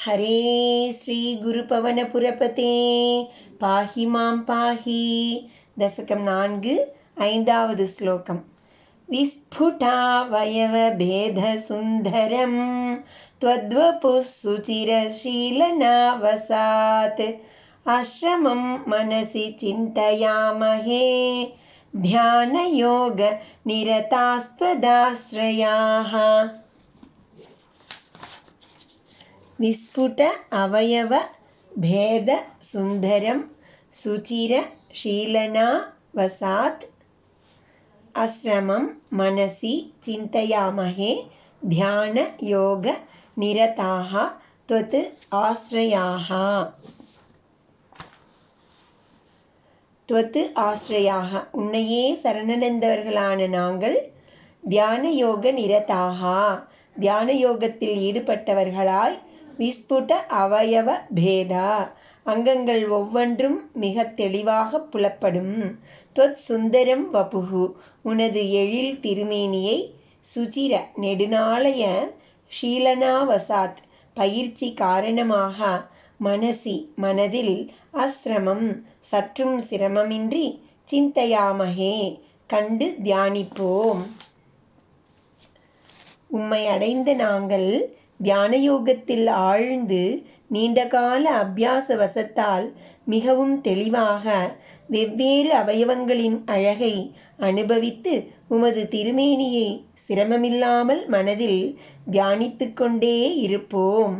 हरे श्री गुरुपवनपुरपते पाहि मां पाहि दशकं 4 ऐந்தாவது श्लोकम् विस्फुटावयवभेदसुन्दरं त्वद्वपुः सुचिरशीलनावसात् आश्रमं मनसि चिन्तयामहे ध्यानयोगनिरतास्त्वदाश्रयाः। विस्फुट अवयव भेद सुंदरम सुचिर शीलना वसात् आश्रमं मनसि चिन्तयामहे ध्यान योग निरताः त्वत् आश्रयाः। त्वत् आश्रयाः उन्னையே சரணடைந்தவர்களான நாங்கள் தியான யோக நிரதாக தியான யோகத்தில் ஈடுபட்டவர்களாய் விஸ்புட அவயவ பேதா அங்கங்கள் ஒவ்வொன்றும் மிக தெளிவாக புலப்படும் தொத் சுந்தரம் வபுகு உனது எழில் திருமேனியை சுச்சிர நெடுநாளைய ஷீலனாவசாத் பயிற்சி காரணமாக மனசி மனதில் அஸ்ரமம் சற்றும் சிரமமின்றி சிந்தையாமகே கண்டு தியானிப்போம். உம்மை அடைந்த நாங்கள் தியான யோகத்தில் ஆழ்ந்து நீண்டகால அபியாச வசத்தால் மிகவும் தெளிவாக வெவ்வேறு அவயவங்களின் அழகை அனுபவித்து உமது திருமேனியை சிரமமில்லாமல் மனதில் தியானித்து கொண்டே இருப்போம்.